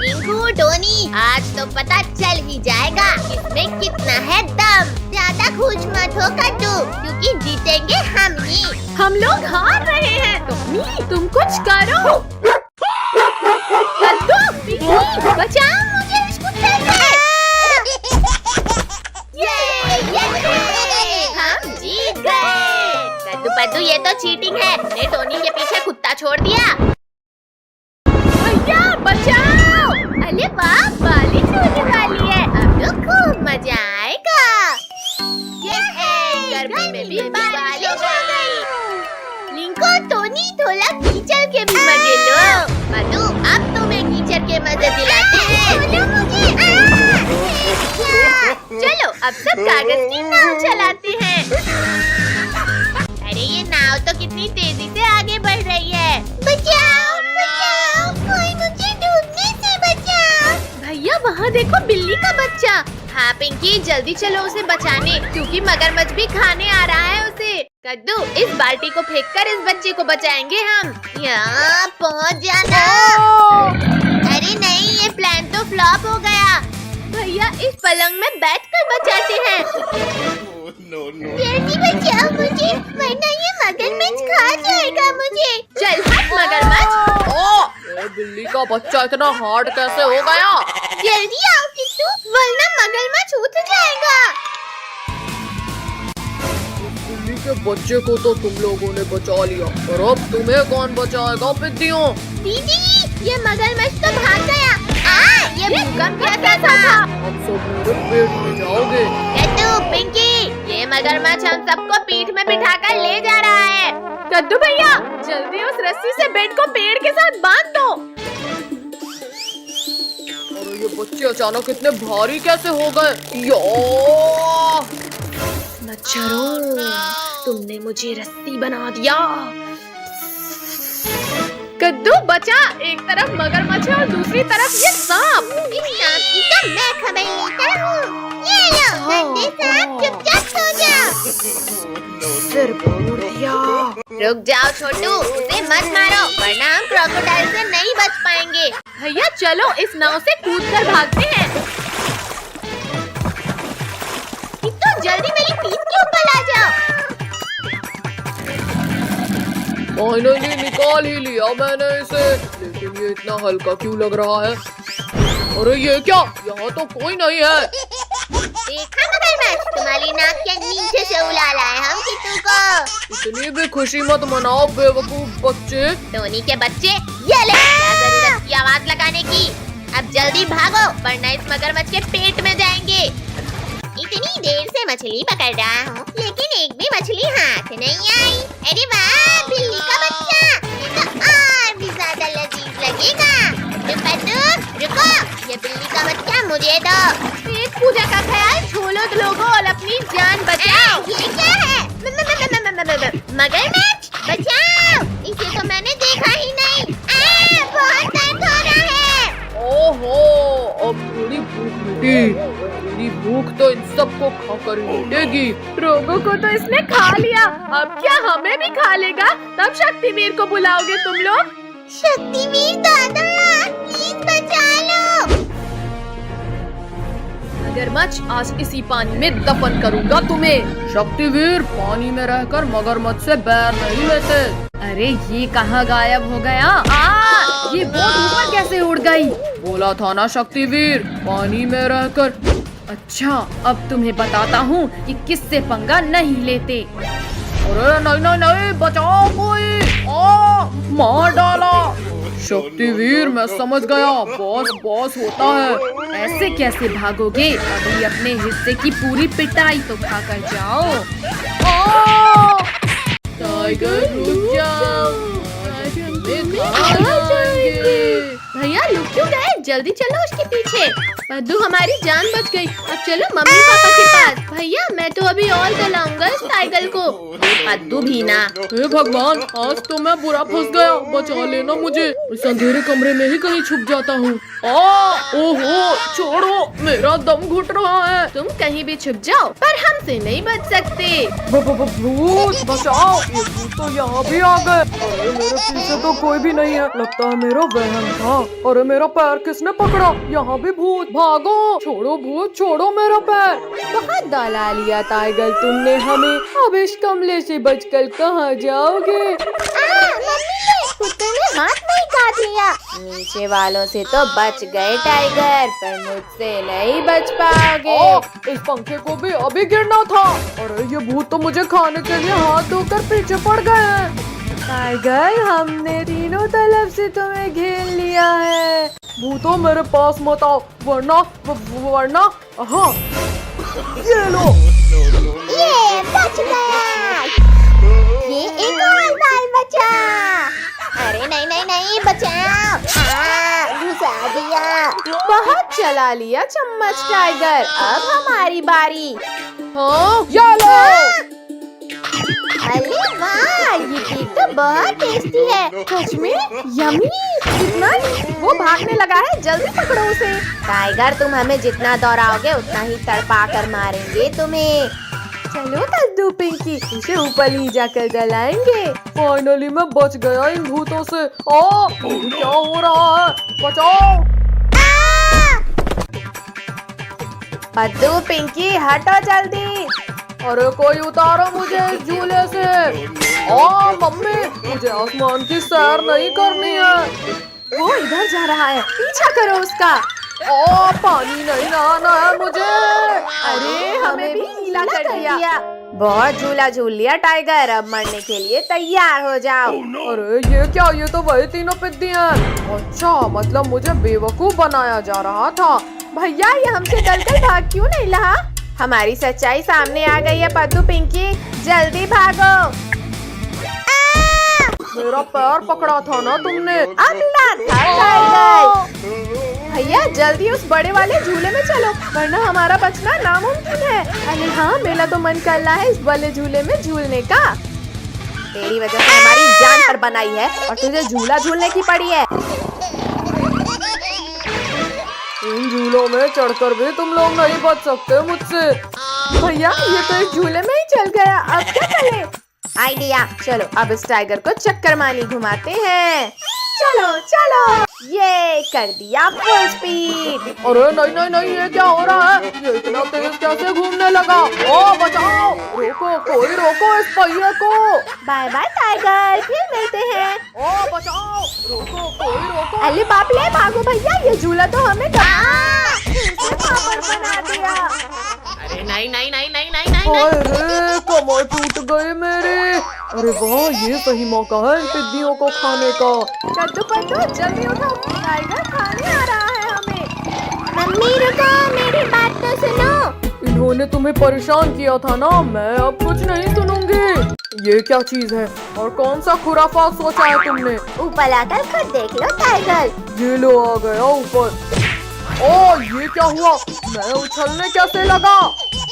Rinku, Tony, आज तो पता चल ही जाएगा इसमें कितना है दम। ज्यादा खुश मत हो कद्दू, क्योंकि जीतेंगे हम ही। हम लोग हार रहे हैं। टोनी, तुम कुछ करो। कद्दू, पिंकी, बचाओ मुझे इस कुत्ते से। हम जीत गए। कद्दू पद्दू, ये तो चीटिंग है। ने टोनी के पीछे कुत्ता छोड़ दिया। भैया बचाओ। अरे वाह, बालिश होने वाली है। अब तो खूब मजा आएगा। गर्मी में भी बारिश हो गई। लिंको, टोनी, थोड़ा कीचड़ के भी मजे लो। मधु, अब तुम्हें कीचड़ के मजे दिलाते हैं। चलो अब सब कागज की नाव चलाते हैं। अरे ये नाव तो कितनी तेजी से आगे बढ़ रही है। बचाओ, बचाओ, कोई मुझे डूबने से बचाओ। भैया वहाँ देखो, बिल्ली का बच्चा। हाँ पिंकी, जल्दी चलो उसे बचाने, क्योंकि मगरमच्छ भी खाने आ रहा है उसे। कद्दू, इस बाल्टी को फेंककर इस बच्चे को बचाएंगे हम। यहाँ पहुँच जाना। अरे नहीं, ये प्लान तो फ्लॉप हो गया। भैया इस पलंग में बैठकर बचाते हैं। जल्दी बचाओ मुझे, वरना ये मगरमच्छ खा जाएगा मुझे। चल हट मगरमच्छ। ये बिल्ली का बच्चा इतना हार्ड कैसे हो गया? जल्दी आओ किट्टू, वरना मगरमच्छ उठ जाएगा। बिल्ली के बच्चे को तो तुम लोगों ने बचा लिया, और अब तुम्हें कौन बचाएगा पिद्दियों? दीदी, ये मगरमच्छ तो भाग गया। ये भूकंप कैसा था? अब सब मेरे पेट में जाओगे। कद्दू, पिंकी, ये मगरमच्छ हम सबको पीठ में बिठाकर ले जा रहा है। कद्दू भैया, जल्दी उस रस्सी से बेड को पेड़ के साथ बांध दो। अरे ये बच्चे अचानक इतने भारी कैसे हो गए? मच्छरों, तुमने मुझे रस्सी बना दिया। कद्दू बचा, एक तरफ मगरमच्छ है और दूसरी तरफ ये सांप। इस सांप की तो मैं खबर लेता हूँ। ये लो, गंदे सांप, चुपचाप सो जाओ। सिर फोड़ दिया। रुक जाओ छोटू, उसे मत मारो, वरना हम क्रोकोडाइल से नहीं बच पाएंगे। भैया चलो इस नाव से कूदकर भागते हैं। किट्टू, जल्दी मेरी पीठ के ऊपर आ जाओ। फाइनली निकाल ही लिया मैंने इसे, लेकिन ये इतना हल्का क्यों लग रहा है? अरे ये क्या, यहाँ तो कोई नहीं है। देखा मगरमच्छ, तुम्हारी नाक के नीचे से उड़ा लाए हम किट्टू को। इतनी भी खुशी मत मनाओ बेवकूफ बच्चे। टोनी के बच्चे, ये ले, क्या जरूरत की आवाज लगाने की। अब जल्दी भागो, वरना इस मगरमच्छ के पेट में जाएंगे। इतनी देर से मछली पकड़ रहा हूँ, लेकिन एक भी मछली हाथ नहीं आई। अरे वाह, बिल्ली का बच्चा, ये तो और भी ज्यादा लजीज लगेगा। रुको, ये बिल्ली का बच्चा मुझे दो। पेट पूजा का ख्याल छोड़ो लोगों और अपनी जान बचाओ। ये क्या है? मगरमच्छ, बचाओ, इसे तो मैंने देखा ही नहीं। बहुत दर्द हो रहा है। ओहो, अब थोड़ी भूख मिटी। मेरी भूख तो इन सबको खाकर ही मिटेगी। रोगों को तो इसने खा लिया, अब क्या हमें भी खा लेगा? तब शक्तिवीर को बुलाओगे तुम लोग? शक्तिवीर दादा, प्लीज बचा लो। मगरमच्छ, आज इसी पानी में दफन करूंगा तुम्हें। शक्तिवीर, पानी में रहकर मगरमच्छ से बैर नहीं लेते। अरे ये कहाँ गायब हो गया? ये बोट ऊपर कैसे उड़ गई? बोला था ना शक्तिवीर, पानी में रहकर। अच्छा, अब तुम्हें बताता हूँ कि किससे पंगा नहीं लेते। अरे नहीं नहीं नहीं, बचाओ कोई। मार डाला। शक्तिवीर, मैं समझ गया, बॉस बॉस होता है। ऐसे कैसे भागोगे? अभी अपने हिस्से की पूरी पिटाई तो खाकर जाओ। टाइगर रुक जाओ, भैया रुक क्यों गए? जल्दी चलो उसके पीछे। पद्दू हमारी जान बच गई। अब चलो मम्मी पापा के पास। भैया मैं तो अभी और जलाऊंगा इस टाइगर को। पद्दू भी ना। हे भगवान, आज तो मैं बुरा फंस गया। बचा लेना मुझे। इस अंधेरे कमरे में ही कहीं छुप जाता हूँ। ओहो, छोड़ो, मेरा दम घुट रहा है। तुम कहीं भी छुप जाओ पर हमसे नहीं बच सकते। भूत बचाओ, ये भूत तो यहाँ भी आ गए। अरे मेरे पीछे तो कोई भी नहीं है, लगता है मेरा वहम था। अरे मेरा पैर किसने पकड़ा? यहाँ भी भूत, भागो, छोड़ो भूत, छोड़ो मेरा पैर। बहुत दौला लिया टाइगर तुमने हमें। अब इस कमरे से बचकर कहाँ जाओगे? कुत्ते ने हाथ नहीं काट लिया। नीचे वालों से तो बच गए टाइगर, पर मुझसे नहीं बच पाओगे। इस पंखे को भी अभी गिरना था। अरे ये भूत तो मुझे खाने के लिए हाथ धोकर पीछे पड़ गए हैं। टाइगर हमने तीनों तरफ से तुम्हें घेर लिया है। भूतों मेरे पास मत आओ, वरना हाँ, ये लो। ये बच गया। ये एक और बाल बचा। अरे नहीं नहीं नहीं, बचाओ। घुसा दिया। बहुत चला लिया चम्मच टाइगर, अब हमारी बारी। हाँ, ये लो। अरे वाह, ये केक तो बहुत टेस्टी है। सच में यम्मी। कितना? वो भागने लगा है, जल्दी पकड़ो उसे। टाइगर तुम हमें जितना दौड़ाओगे उतना ही तड़पा कर मारेंगे तुम्हें। चलो कद्दू पिंकी, उसे ऊपर ही जाकर जलाएंगे। फाइनली मैं बच गया इन भूतों से। क्या हो रहा है? बचाओ। कद्दू पिंकी हटो जल्दी। अरे कोई उतारो मुझे इस झूले से। मम्मी, मुझे आसमान की सैर नहीं करनी है। वो इधर जा रहा है, पीछा करो उसका। पानी नहीं नहाना है मुझे। अरे हमें भी गीला कर दिया। बहुत झूला झूल लिया टाइगर, अब मरने के लिए तैयार हो जाओ। अरे ये क्या? ये तो वही तीनों पिद्दी हैं। अच्छा, मतलब मुझे बेवकूफ बनाया जा रहा था। भैया ये हमसे डरकर भाग क्यों नहीं रहा? हमारी सच्चाई सामने आ गई है पद्दू पिंकी, जल्दी भागो। मेरा पैर पकड़ा था ना तुमने। अगला था टाइगर। भैया जल्दी उस बड़े वाले झूले में चलो, वरना हमारा बचना नामुमकिन है। अरे हाँ, मेरा तो मन कर रहा है इस वाले झूले में झूलने का। तेरी वजह से हमारी जान पर बनाई है और तुझे झूला झूलने की पड़ी है। इन झूलों में चढ़कर भी तुम लोग नहीं बच सकते मुझसे। भैया ये तो इस झूले में ही चल गया, अब क्या करें? आइडिया, चलो अब इस टाइगर को चक्कर मानी घुमाते हैं। चलो चलो, ये कर दिया फुल स्पीड। अरे नहीं नहीं नहीं, ये क्या हो रहा है? ये इतना तेज कैसे घूमने लगा? बचाओ, रोको, कोई रोको इस पहिए को। बाय बाय टाइगर, फिर मिलते हैं। बचाओ, रोको, कोई रोको। अरे बाप रे, भागो भैया, ये झूला तो हमें पापड़ बना दिया। अरे नहीं नहीं नहीं नहीं नहीं नहीं। अरे कमर टूट गई मेरी। अरे वाह, ये सही मौका है इन टिड्डियों को खाने का। कद्दू पद्दू जल्दी उठो, टाइगर खाने आ रहा है हमें। मम्मी रुको, मेरी बात तो सुनो। इन्होंने तुम्हें परेशान किया था ना, मैं अब कुछ नहीं सुनूंगी। ये क्या चीज है और कौन सा खुराफात सोचा है तुमने? ऊपर आकर खुद देख लो टाइगर। ये लो आ गया ऊपर। ये क्या हुआ? मैं उछलने कैसे लगा?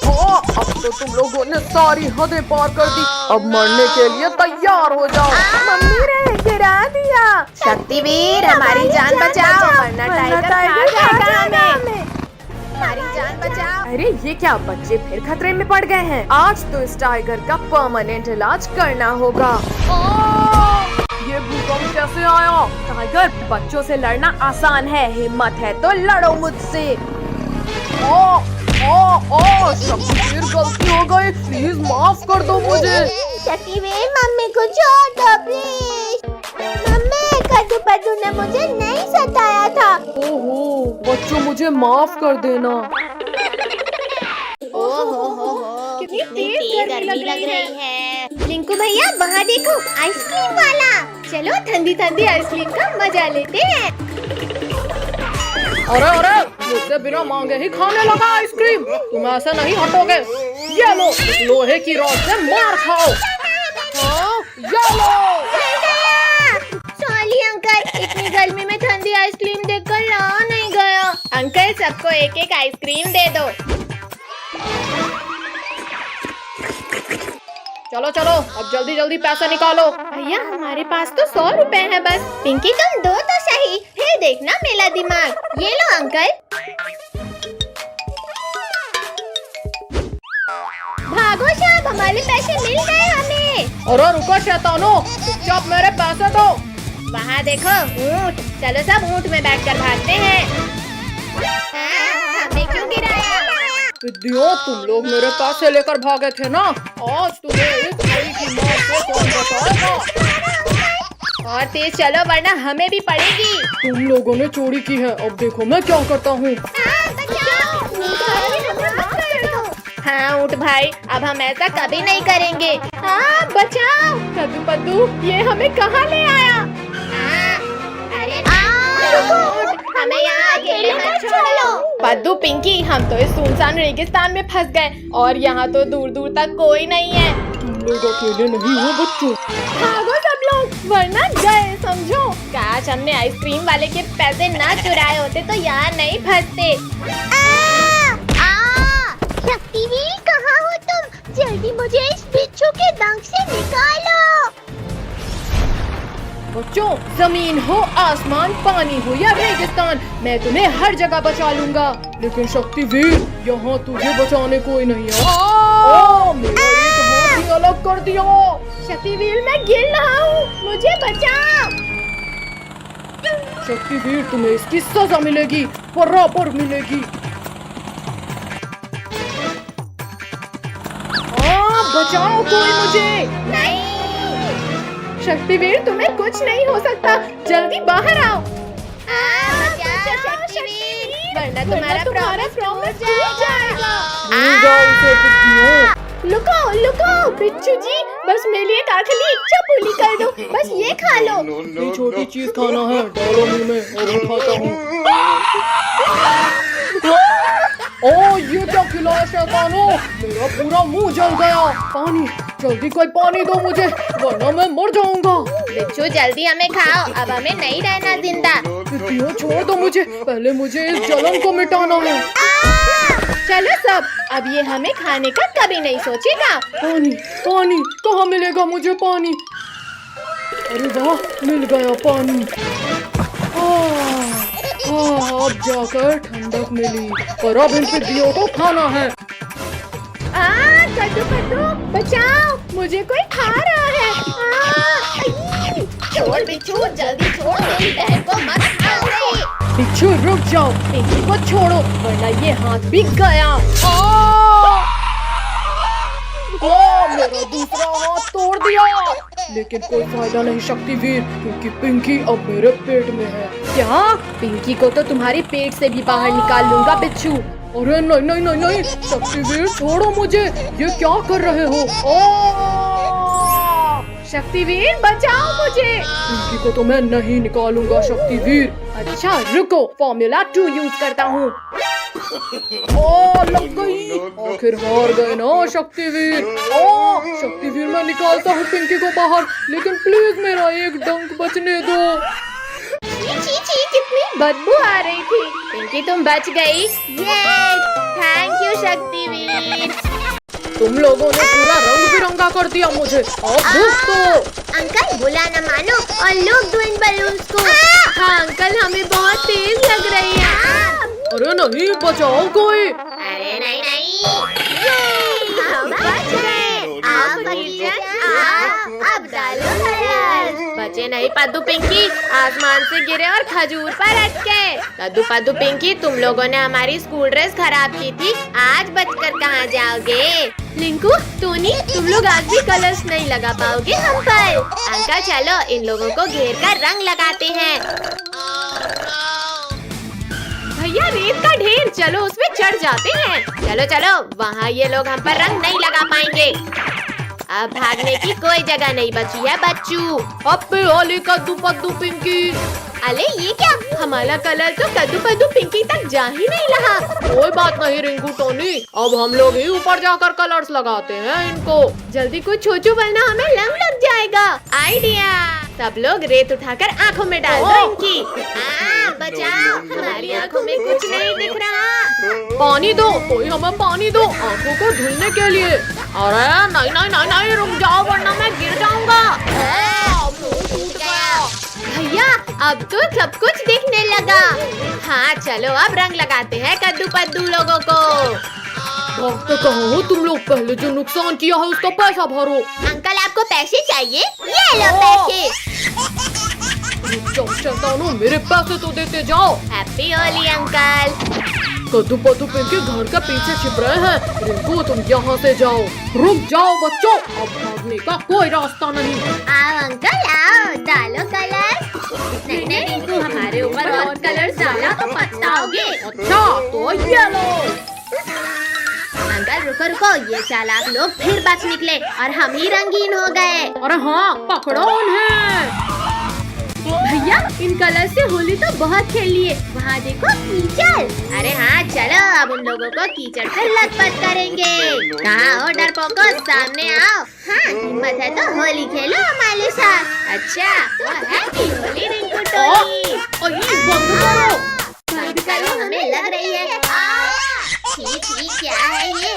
अब तो तुम लोगों ने सारी हदें पार कर दी। अब मरने के लिए तैयार हो जाओ। मम्मी ने गिरा दिया। शक्तिवीर हमारी जान बचाओ, वरना टाइगर खा जाएगा हमें। हमारी जान बचाओ। अरे ये क्या, बच्चे फिर खतरे में पड़ गए हैं। आज तो इस टाइगर का परमानेंट इलाज करना होगा। ये भूकंप कैसे आया? टाइगर, बच्चों से लड़ना आसान है, हिम्मत है तो लड़ो मुझसे। शक्तिवीर, गलती हो गई, प्लीज माफ कर दो मुझे। शक्तिवीर, मम्मी को छोड़ दो प्लीज। मम्मी, कद्दू पद्दू ने मुझे नहीं सताया था। ओहो बच्चों, मुझे माफ कर देना। ओहो, कितनी तेज गर्मी लग रही है। लिंकू भैया, वहाँ देखो, आइसक्रीम वाला। चलो ठंडी ठंडी आइसक्रीम का मजा लेते हैं। अरे मुझसे बिना मांगे ही खाने लगा आइसक्रीम। तुम ऐसे नहीं हटोगे। ये लो, लोहे की रॉड से मार खाओ। ये लो। सॉरी अंकल, इतनी गर्मी में ठंडी आइसक्रीम देखकर रहा नहीं अंकल सबको एक एक आइसक्रीम दे दो। चलो चलो अब जल्दी जल्दी पैसा निकालो। भैया हमारे पास तो 100 रुपए है बस। पिंकी तुम दो तो सही, फिर देखना मेरा दिमाग। ये लो अंकल। भागो साहब, हमारे पैसे मिल गए हमें। अरे रुको शैतानो, चुपचाप मेरे पैसे दो। वहाँ देखो ऊँट, चलो सब ऊँट में बैठकर भागते हैं। हमें क्यों गिराया? विद्यो, तुम लोग मेरे पैसे लेकर भागे थे ना, आज तुम्हें इस भाई की मार से कौन बचाएगा? और तेज चलो वरना हमें भी पड़ेगी। तुम लोगों ने चोरी की है, अब देखो मैं क्या करता हूँ। हाँ ऊँट भाई, अब हम ऐसा कभी नहीं करेंगे। हाँ बचाओ। कद्दू पद्दू, ये हमें कहाँ ले आया? अरे ऊँट, हमें यहाँ अकेले मत छोड़ो। पद्दू पिंकी, हम तो इस सुनसान रेगिस्तान में फंस गए और यहाँ तो दूर दूर तक कोई नहीं है। तुम लोग अकेले नहीं हो बच्चों। भागो सब लोग, वरना गए समझो। काश हमने आइसक्रीम वाले के पैसे ना चुराए होते तो यहाँ नहीं फंसते। शक्तिवीर कहाँ हो तुम? जल्दी मुझे इस बिच्छू के डंक से निकालो। बच्चों, जमीन हो आसमान, पानी हो या रेगिस्तान, मैं तुम्हें हर जगह बचा लूंगा। लेकिन शक्तिवीर, यहाँ तुझे बचाने कोई नहीं है। मेरा एक हाथ ही अलग कर दिया। शक्तिवीर मैं गिर रहा हूँ, मुझे बचाओ। शक्तिवीर, तुम्हें इसकी सजा मिलेगी, बराबर मिलेगी। बचाओ कोई मुझे। नहीं। शक्तिवीर तुम्हें कुछ नहीं हो सकता, जल्दी बाहर आओ। बचाओ शक्तिवीर, वरना तुम्हारा प्रॉमिस टूट जाएगा। लुको लुको बिच्छू जी, बस मेरे लिए एक आखिरी इच्छा पूरी कर दो, बस ये खा लो। ये छोटी चीज खाना है, डालो मुंह में और मैं खाता हूँ। ओ ये क्या खिलाया शैतानो, मेरा पूरा मुंह जल गया। पानी, जल्दी कोई पानी दो मुझे, वरना मैं मर जाऊंगा। बिच्छू जल्दी हमें खाओ, अब हमें नहीं रहना जिंदा। बिट्टियों छोड़ दो मुझे, पहले मुझे इस जलन को मिटाना है। चलो सब, अब ये हमें खाने का कभी नहीं सोचेगा। पानी, पानी कहाँ मिलेगा मुझे पानी? अरे वाह, मिल गया पानी। अब जाकर ठंडक मिली, पर अब इन बिट्टियों को खाना है। कद्दू कद्दू बचाओ, मुझे कोई खा रहा है। छोड़ बिच्छू, जल्दी छोड़, मेरी बहन को मत खाओ। बिच्छू रुक जाओ, पिंकी को छोड़ो, वरना ये हाथ भी गया। मेरा दूसरा हाथ तोड़ दिया, लेकिन कोई फायदा नहीं शक्तिवीर, क्योंकि पिंकी अब मेरे पेट में है। क्या? पिंकी को तो तुम्हारे पेट से भी बाहर निकाल लूंगा बिच्छू। अरे नहीं नहीं नहीं नहीं, शक्तिवीर छोड़ो मुझे, ये क्या कर रहे हो? शक्तिवीर बचाओ मुझे। पिंकी को तो मैं नहीं निकालूंगा शक्तिवीर। अच्छा रुको, फॉर्मूला 2 यूज करता हूँ। लग गई, आखिर हार गए ना शक्तिवीर। शक्तिवीर मैं निकालता हूँ पिंकी को बाहर, लेकिन प्लीज मेरा एक डंक बचने दो। छी कितनी बदबू आ रही थी। पिंकी तुम बच गई। ये थैंक यू शक्तिवीर। तुम लोगों ने पूरा रंग बिरंगा कर दिया मुझे। अब दोस्तों, अंकल बुला न मानो और लोग दो इन बलून्स को। हाँ अंकल, हमें बहुत तेज लग रही है। अरे नहीं, बचाओ कोई। अरे नहीं नहीं, हम बच गए। आप अब डालो कलर। बचे नहीं पद्दू पिंकी, आसमान से गिरे और खजूर पर अटके। कद्दू पद्दू पिंकी, तुम लोगों ने हमारी स्कूल ड्रेस खराब की थी, आज बचकर कहाँ जाओगे? लिंकू, टोनी, तुम लोग आज भी कलर्स नहीं लगा पाओगे हम पर। अंकल चलो इन लोगों को घेर कर रंग लगाते हैं। भैया रेत का ढेर, चलो उसमें चढ़ जाते हैं। चलो चलो, वहाँ ये लोग हम पर रंग नहीं लगा पाएंगे। अब भागने की कोई जगह नहीं बची है बच्चू। अबे ओली कद्दू पद्दू पिंकी। अरे ये क्या, हमारा कलर तो कद्दू पद्दू पिंकी तक जा ही नहीं रहा। कोई बात नहीं रिंकू टोनी, अब हम लोग ही ऊपर जाकर कलर्स लगाते हैं इनको। जल्दी कुछ सोचो वरना हमें रंग लग जाएगा। आइडिया, सब लोग रेत उठाकर आँखों में डाल दो इनकी। बचाओ, हमारी आँखों में कुछ नहीं दिख रहा। पानी दो, कोई हमें पानी दो आंखों को धुलने के लिए। अरे नहीं नहीं नहीं नहीं, रुक जाओ वरना मैं गिर जाऊंगा। मुंह टूट गया। भैया अब तो सब कुछ दिखने लगा। हाँ चलो अब रंग लगाते हैं कद्दू पद्दू लोगों को। भागते कहाँ हो तुम लोग? पहले जो नुकसान किया है उसका पैसा भरो। अंकल आपको पैसे चाहिए? ये लो पैसे। शैतानों, मेरे पैसे तो देते जाओ। Happy Holi uncle. कद्दू पद्दू के घर के पीछे छिप रहे हैं। रिंकू तुम यहाँ से जाओ। रुक जाओ बच्चों, अब भागने का कोई रास्ता नहीं। आओ अंकल आओ, डालो कलर। नहीं नहीं रिंकू, हमारे ऊपर और कलर डाला तो पछताओगे। अच्छा तो ये लो। अंकल रुको रुको, ये चालाक लोग फिर बच निकले और हम ही रंगीन हो गए। अरे हाँ, पकड़ो उन्हें। भैया इन कलर से होली तो बहुत खेल लिए। वहाँ देखो कीचड़। अरे हाँ चलो अब उन लोगों को कीचड़ से लथपथ करेंगे। कहाँ हो डरपोको, सामने आओ। हाँ हिम्मत है तो होली खेलो हमारे साथ। अच्छा तो हैप्पी होली रिंकू टोनी। बंद करो। बंद करो, हमें लग रही है। ठीक ठीक, क्या है ये?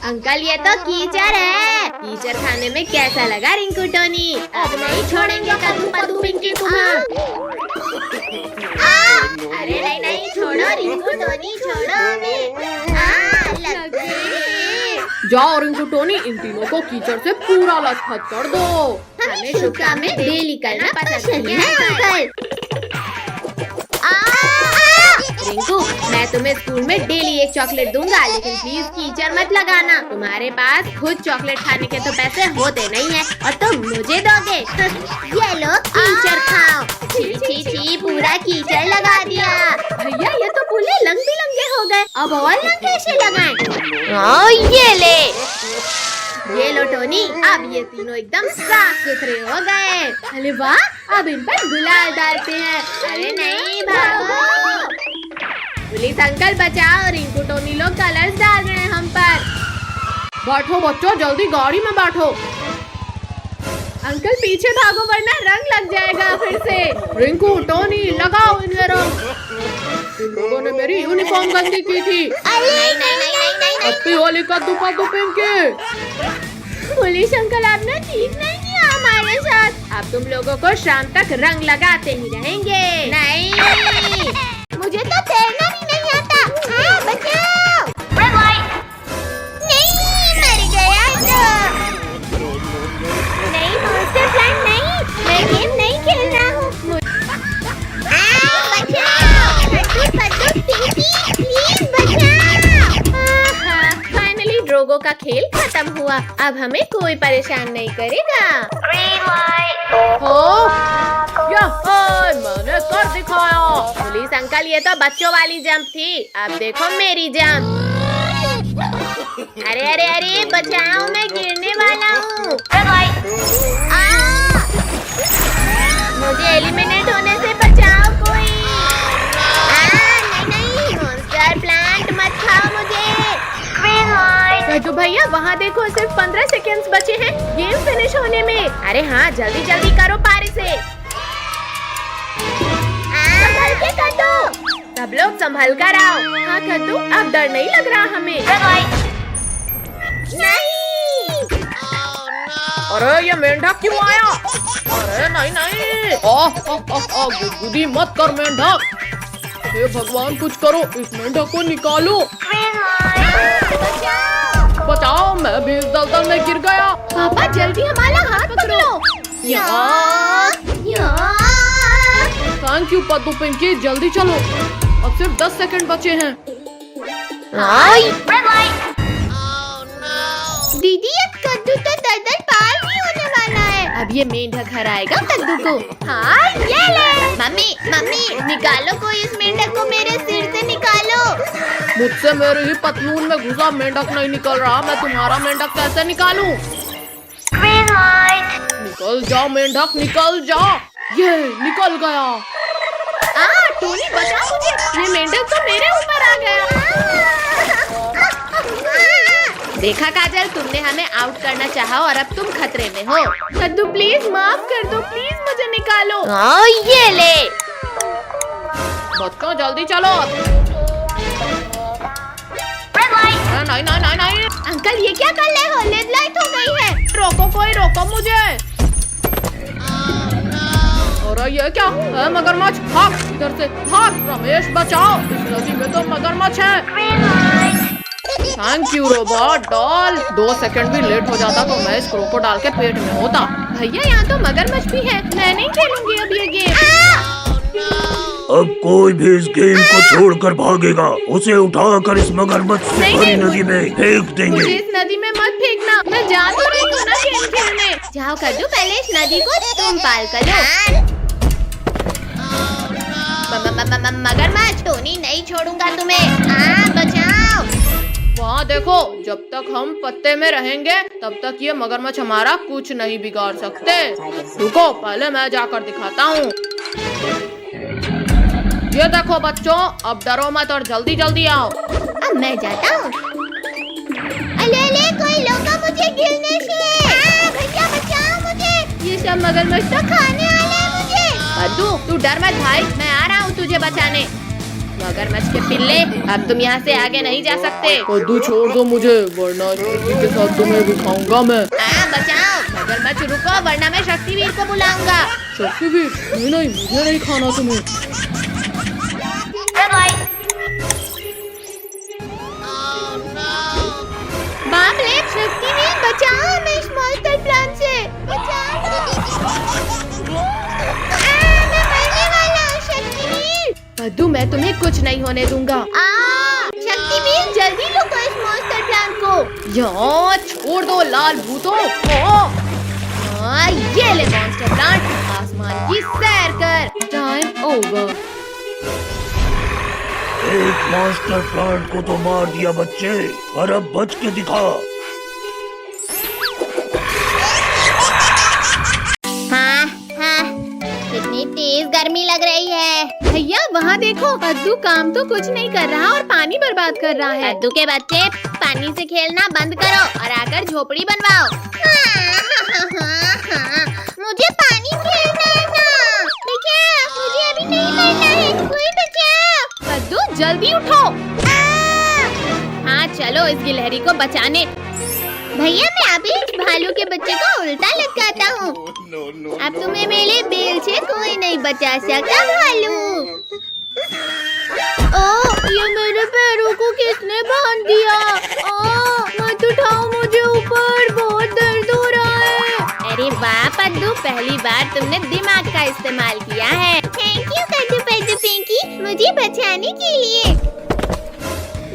अंकल ये तो कीचड़ है। कीचड़ खाने में कैसा लगा रिंकू टोनी? अब नहीं छोड़ेंगे कद्दू पद्दू पिंकी तुम्हें। अरे नहीं नहीं, छोड़ो रिंकू टोनी, छोड़ो हमें। लग गई। जाओ रिंकू टोनी, इन तीनों को कीचड़ से पूरा लथपथ कर दो। हमें शुभ काम में डेली करना पसंद है अंकल। रिंकू मैं तुम्हें स्कूल में डेली एक चॉकलेट दूंगा, लेकिन प्लीज कीचड़ मत लगाना। तुम्हारे पास खुद चॉकलेट खाने के तो पैसे होते नहीं है और तुम मुझे दोगे। ये लो कीचड़ खाओ। छी छी छी, पूरा कीचड़ लगा दिया। भैया ये तो पूरे रंग बिरंगे हो गए, अब और रंग कैसे लगाएं? ये ले। ये लो टोनी, अब ये तीनों एकदम साफ सुथरे हो गए। अरे वाह, अब इन पर गुलाल डालते हैं। अरे नहीं भागो। पुलिस अंकल बचाओ, रिंकू टोनी लोग कलर्स डाल रहे हैं हम पर। बैठो बच्चों, जल्दी गाड़ी में बैठो। अंकल पीछे भागो वरना रंग लग जाएगा फिर से। रिंकू टोनी लगाओ इन्हें रंग। इन लोगों ने मेरी यूनिफॉर्म गंदी की थी। नहीं नहीं नहीं नहीं नहीं। हैप्पी होली कद्दू पद्दू पिंकी। पुलिस अंकल आपने ठीक नहीं किया हमारे साथ। अब तुम लोगों को शाम तक रंग लगाते ही रहेंगे। नहीं मुझे तो तैरना भी नहीं आता। बचाओ। नहीं मर गया तो। नहीं मॉन्स्टर प्लांट नहीं, मैं गेम नहीं खेल रहा हूँ। बचाओ कद्दू पद्दू पिंकी, प्लीज बचाओ। फाइनली ड्रोगो का खेल खत्म हुआ। अब हमें कोई परेशान नहीं करेगा। मैंने कर दिखाया। पुलिस अंकल ये तो बच्चों वाली जंप थी, अब देखो मेरी जंप। अरे अरे अरे बचाओ, मैं गिरने वाला हूँ। मुझे एलिमिनेट होने से बचाओ कोई। नहीं नहीं, मॉन्स्टर प्लांट मत खाओ मुझे। तो भैया वहाँ देखो, सिर्फ 15 सेकेंड्स बचे हैं गेम फिनिश होने में। अरे हाँ जल्दी जल्दी करो पारी से। संभल के कद्दू, सब लोग संभल कर आओ। हाँ कद्दू, अब डर नहीं लग रहा हमें। नहीं। अरे ये मेंढक क्यों आया? अरे नहीं नहीं, गुदगुदी मत कर मेंढक। हे भगवान कुछ करो, इस मेंढक को निकालो। बचाओ, मैं भी इस दलदल में गिर गया। पापा जल्दी हमारा हाथ पकड़ो। थैंक यू पद्दू पिंकी, जल्दी चलो, अब सिर्फ 10 सेकंड बचे हैं। दीदी अब कद्दू तो दलदल पार भी होने वाला है। अब ये मेंढक हराएगा कद्दू को। हाँ ये ले। मम्मी मम्मी निकालो कोई इस मेंढक को, मेरे सिर से निकालो। मुझसे मेरे ही पतलून में घुसा मेंढक नहीं निकल रहा, मैं तुम्हारा मेंढक कैसे निकालूं? निकल जाओ मेंढक, निकल जाओ। ये निकल गया। टोनी बचाओ मुझे, ये मेंढक तो मेरे ऊपर आ गया। देखा काजल, तुमने हमें आउट करना चाहा और अब तुम खतरे में हो। कद्दू प्लीज माफ कर दो, प्लीज मुझे निकालो। ये ले। बच्चों जल्दी चलो। नहीं नहीं नहीं नहीं, अंकल ये क्या कर रहे हो? रेड लाइट हो गई है। रोको, कोई रोको मुझे। अरे ये क्या है? मगरमच्छ, भाग इधर से भाग। रमेश बचाओ, इस नदी में तो मगरमच्छ है। Thank you robot doll. 2 second भी लेट हो जाता तो मैं इस क्रोकोडाइल के पेट में होता। भैया यहाँ तो मगरमच्छ भी है, मैं नहीं खेलूंगी अब ये गेम। अब कोई भी इस गेम को छोड़कर भागेगा, उसे उठाकर इस मगरमच्छ से भरी नदी में फेंक मुझे देंगे। इस नदी में मत फेंकना, मैं जा तो रही हूँ ना गेम खेलने। जाओ कद्दू, पहले इस नदी को तुम पार कर लो। मगरमच्छ, टोनी नहीं छोड़ूंगा तुम्हें। बचाओ। वहाँ देखो, जब तक हम पत्ते में रहेंगे तब तक ये मगरमच्छ हमारा कुछ नहीं बिगाड़ सकते। रुको, पहले मैं जाकर दिखाता हूँ। ये देखो बच्चों, अब डरो मत और जल्दी जल्दी आओ। अब मैं जाता हूँ। अले अले, कोई रोको मुझे गिरने से। भैया बचाओ मुझे, ये सब मगरमच्छ तो खाने वाले हैं मुझे। कद्दू तू डर मत भाई, मैं आ रहा हूँ तुझे बचाने। मगरमच्छ के पिल्ले, अब तुम यहाँ से आगे नहीं जा सकते। कद्दू छोड़ दो मुझे, वरना शक्ति के साथ तुम्हें भी खाऊंगा मैं। बचाओ मगरमच्छ, रुको वरना मैं शक्तिवीर को बुलाऊंगा। शक्तिवीर? नहीं नहीं, मुझे नहीं खाना तुम्हें। बाप रे, शक्तिवीर बचाओ हमें इस मॉन्स्टर प्लान से। बचाओ। मैं मरने वाला हूँ शक्तिवीर। कद्दू मैं तुम्हें कुछ नहीं होने दूंगा। शक्तिवीर जल्दी रोको इस मॉन्स्टर प्लान को। यहाँ छोड़ दो लाल भूतों। ये ले मॉन्स्टर प्लांट, आसमान की सैर कर। Time over. एक मास्टर प्लांट को तो मार दिया बच्चे, पर अब बच के दिखा। हाँ, कितनी तेज गर्मी लग रही है। भैया वहाँ देखो, कद्दू काम तो कुछ नहीं कर रहा और पानी बर्बाद कर रहा है। कद्दू के बच्चे, पानी से खेलना बंद करो और आकर झोपड़ी बनवाओ। मुझे पानी खेलना है ना। देखिए, मुझे अभी नहीं मरना है। कोई बचाओ। कद्दू जल्दी उठो। हाँ चलो इस गिलहरी को बचाने। भैया मैं अभी इस भालू के बच्चे को उल्टा लटकाता हूँ। अब तुम्हें मेरे बेल से कोई नहीं बचा सकता भालू। ये मेरे पैरों को किसने बांध दिया? मत उठाओ मुझे ऊपर, बहुत दर्द हो रहा है। अरे वाह पद्दू, पहली बार तुमने दिमाग का इस्तेमाल किया है। थैंक यू कद्दू पद्दू पिंकी, मुझे बचाने के लिए।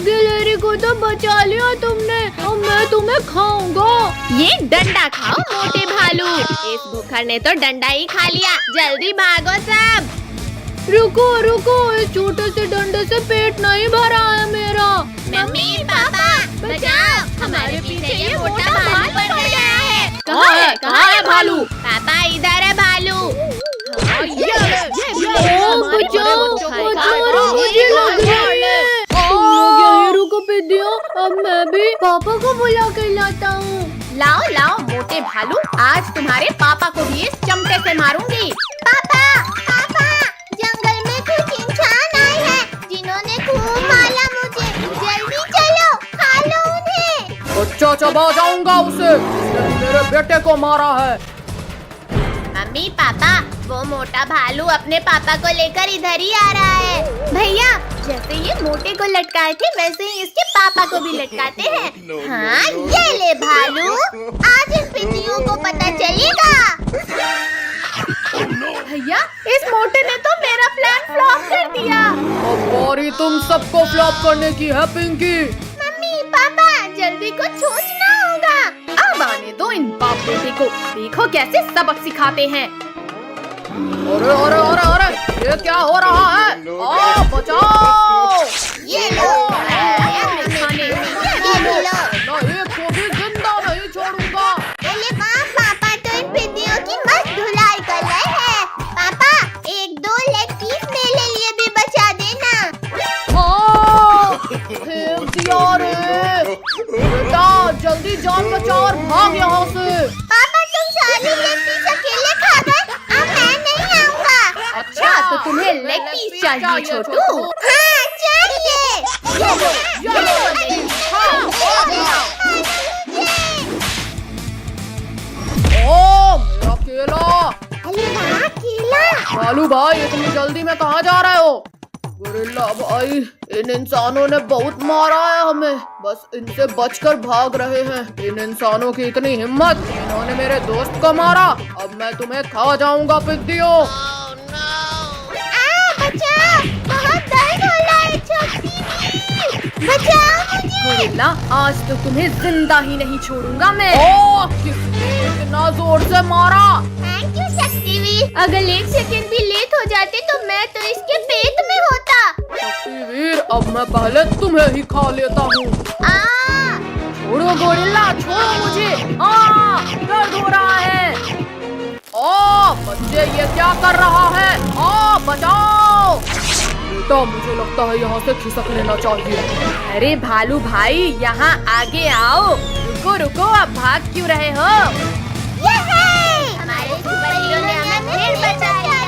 गिलहरी को तो बचा लिया तुमने, अब मैं तुम्हें खाऊंगा। ये डंडा खाओ मोटे भालू। इस भूखड़ ने तो डंडा ही खा लिया। जल्दी भागो सब। रुको रुको, इस छोटे से डंडे से पेट नहीं भरा है मेरा। मम्मी पापा बचाओ, हमारे पीछे ये मोटा भालू पड़ गया है। कहाँ है भालू? पापा इधर है भालू। अब मैं भी पापा को बुला कर लाता हूँ। लाओ लाओ मोटे भालू, आज तुम्हारे पापा को भी इस चमटे से मारूंगी। पापा पापा, जंगल में कुछ इंसान आए हैं जिन्होंने खूब मारा मुझे। जल्दी चलो, खा लो उन्हें। बच्चा चबा जाऊंगा उसे, उसने मेरे बेटे को मारा है। मम्मी पापा, वो मोटा भालू अपने पापा को लेकर इधर ही आ रहा है। भैया जैसे ये मोटे को लटकाए थे वैसे ही इसके पापा को भी लटकाते हैं। हाँ ये ले भालू, आज इन पिंडियों को पता चलेगा। भैया इस मोटे ने तो मेरा प्लान फ्लॉप कर दिया। अब बारी तुम सबको फ्लॉप करने की है पिंकी। मम्मी पापा, जल्दी कुछ सोचना होगा। अब आने दो इन बाप बेटे को, देखो कैसे सबक सिखाते हैं। अरे अरे अरे अरे, ये क्या हो रहा है? बचाओ! ये लो, खाने ये लो। ना एक को भी जिंदा नहीं छोड़ूंगा। अरे वाह, पापा तो इन पिंडियों की मस्त धुलाई कर रहे हैं। पापा 1-2 लेग पीस मेरे लिए भी बचा देना। फेंक दिया रे। बेटा जल्दी जान बचा और भाग यहाँ से। पापा तुम सारी लेग पीस अकेले खा गए, अब मैं नहीं आऊंगा। अच्छा तो तुम्हें लेग पीस चाहिए छोटू? हाँ चाहिए। ये लो नहीं, खाओ, ओ मेरा केला। अरे वाह केला। भालू भाई इतनी जल्दी में कहाँ जा रहे हो? गोरिल्ला भाई इन इंसानों ने बहुत मारा है हमें, बस इनसे बचकर भाग रहे हैं। इन इंसानों की इतनी हिम्मत, इन्होंने मेरे दोस्त को मारा। अब मैं तुम्हें खा जाऊंगा पिद्दियों। बचाओ, बहुत दर्द हो रहा है छोटी। बचाओ मुझे। गोरिल्ला आज तो तुम्हें जिंदा ही नहीं छोड़ूंगा मैं। ओ किसने इतना जोर से मारा? Thank you Shaktiveer. अगर 1 सेकंड भी लेट हो जाते तो मैं तो इसके पेट में होता। वीर अब मैं पहले तुम्हें ही खा लेता हूँ। छोड़ो गोरिल्ला, छोड़ो मुझे। दर्द हो रहा है। ओ बच्चे ये क्या कर रहा है? बचाओ बेटा, मुझे लगता है यहाँ से खिसक लेना चाहिए। अरे भालू भाई यहाँ आगे आओ। रुको रुको, अब भाग क्यों रहे हो? हमारे सुपर हीरो ने हमें फिर बचा लिया।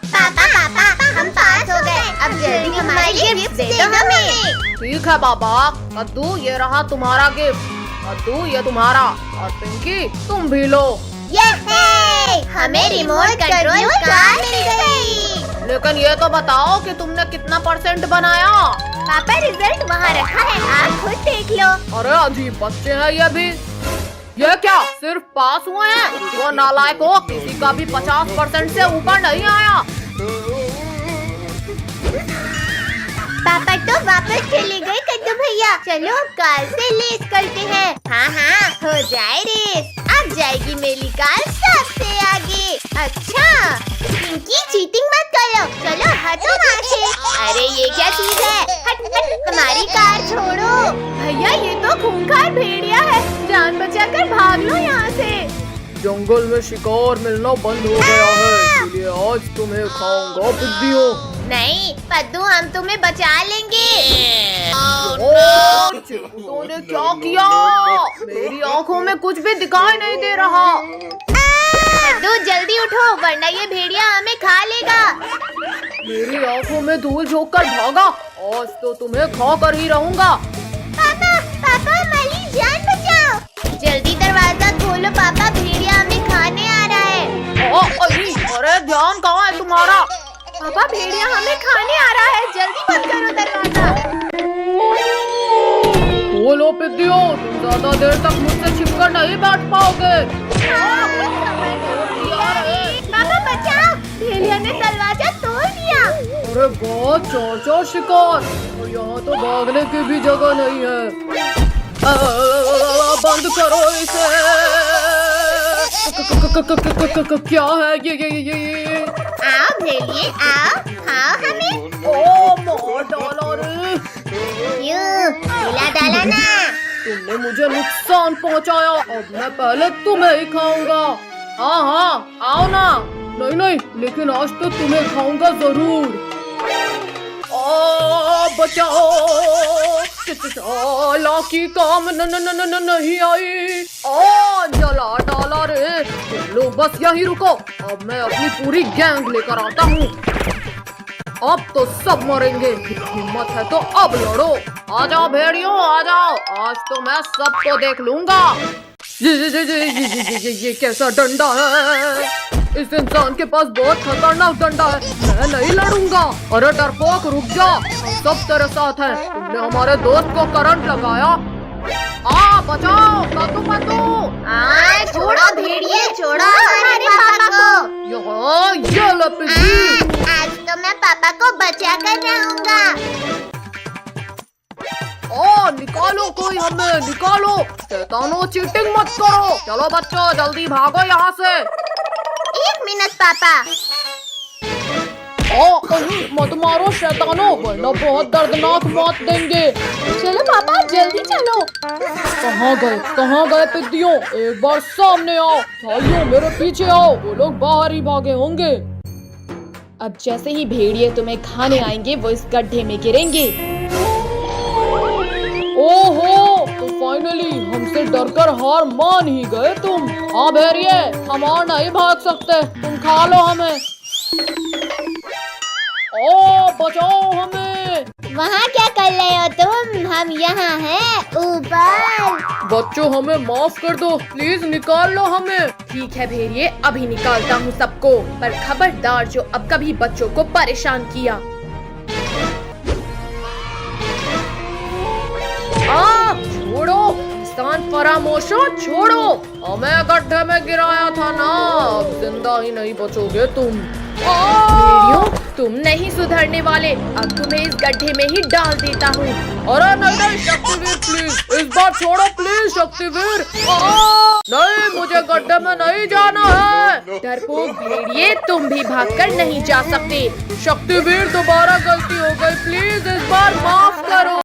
पापा पापा हम पास हो गए। अब जल्दी हमारे गिफ्ट दे दो हमें। ठीक है बाबा। कद्दू ये रहा तुम्हारा गिफ्ट। कद्दू ये तुम्हारा, और पिंकी तुम भी लो। हमें रिमोट कंट्रोल कार मिल गई। लेकिन ये तो बताओ कि तुमने कितना % बनाया? पापा रिजल्ट वहाँ रखा है, आप खुद देख लो। अरे अजीब बच्चे हैं ये भी। ये क्या सिर्फ पास हुए हैं? वो नालायक हो, किसी का भी 50% से ऊपर नहीं आया। पापा तो वापस चले गए कद्दू भैया। चलो अब कार से रेस करते हैं। हाँ हो जाए रेस। अब जाएगी मेरी कार सबसे आगे। अच्छा इनकी चीटिंग मत करो। चलो हटो वहाँ से। अरे ये क्या चीज है? हट हट, हमारी कार छोड़ो। भैया ये तो खूंखार भेड़िया है, जान बचाकर भाग लो यहाँ से। जंगल में शिकार मिलना बंद हो गया है, इसलिए आज तुम्हें खाऊंगा पिद्दियों। नहीं पद्दू, हम तुम्हें बचा लेंगे। ओ चिंटू ने क्या किया? मेरी आंखों में कुछ भी दिखाई नहीं दे रहा। पद्दू जल्दी उठो वरना ये भेड़िया हमें खा लेगा। मेरी आंखों में धूल झोंक कर भागा। आज तो तुम्हें खा कर ही रहूंगा। पापा पापा हमारी जान बचाओ। जल्दी दरवाजा खोलो पापा, भेड़िया हमें खाने आ रहा है। अरे ध्यान कहाँ है तुम्हारा? पापा भेड़िया हमें खाने आ रहा है, जल्दी बंद करो दरवाजा। खोलो पिद्दियों, तुम ज्यादा देर तक मुझसे छिपकर नहीं बैठ पाओगे। पापा बचाओ, भेड़िया ने दरवाजा तोड़ दिया। अरे बहुत चौर शिकार, और यहाँ तो भागने की भी जगह नहीं है। बंद करो इसे। क्या है ये? आओ भेड़िए आओ, खाओ हमें। ओ मार डाला रे। क्यों खिला डाला ना? तुमने मुझे नुकसान पहुंचाया, अब मैं पहले तुम्हें ही खाऊंगा। हाँ आओ ना। नहीं लेकिन आज तो तुम्हें खाऊंगा जरूर। बचाओ, लाकी काम नहीं आई। जला डाला रे। लो बस यही रुको, अब मैं अपनी पूरी गैंग लेकर आता हूँ। अब तो सब मरेंगे, हिम्मत है तो अब लड़ो। आ जाओ भेड़ियों आ जाओ, आज तो मैं सबको देख लूंगा। ये कैसा डंडा है? इस इंसान के पास बहुत खतरनाक डंडा है, मैं नहीं लड़ूंगा। अरे डरपोक रुक जा, हम सब तेरे साथ हैं। तुमने हमारे दोस्त को करंट लगाया। बचाओ पद्दू। छोड़ो भेड़िए, छोड़ो हमारे पापा को। ये लो पिद्दी। आज तो मैं पापा को बचा कर रहूंगा। निकालो कोई हमें, निकालो। शैतानों चीटिंग मत करो। चलो बच्चों जल्दी भागो यहाँ से। 1 मिनट पापा। मत मारो शैतानों, वरना बहुत दर्दनाक मौत देंगे। चलो पापा जल्दी चलो। कहाँ गए पिद्दियों? एक बार सामने आओ। भाइयों मेरे पीछे आओ, वो लोग बाहर ही भागे होंगे। अब जैसे ही भेड़िए तुम्हें खाने आएंगे वो इस गड्ढे में गिरेंगे। ओहो, तो फाइनली हमसे डरकर हार मान ही गए तुम। हाँ भेड़िए, हम और नहीं भाग सकते, तुम खा लो हमें। ओ बचाओ हमें। वहाँ क्या कर रहे हो तुम? हम यहाँ हैं ऊपर। बच्चों हमें माफ कर दो, प्लीज निकाल लो हमें। ठीक है भेड़िए, अभी निकालता हूँ सबको, पर खबरदार जो अब कभी बच्चों को परेशान किया। छोड़ो किसान फरामोशो, छोड़ो। हमें गड्ढे में गिराया था ना, अब जिंदा ही नहीं बचोगे तुम। भेड़ियों, तुम नहीं सुधरने वाले, अब तुम्हें इस गड्ढे में ही डाल देता हूँ। अरे नहीं नहीं शक्तिवीर प्लीज, इस बार छोड़ो प्लीज शक्तिवीर। नहीं, मुझे गड्ढे में नहीं जाना है। डरपोक भेड़िए, तुम भी भागकर नहीं जा सकते। शक्तिवीर दोबारा गलती हो गई, प्लीज इस बार माफ करो।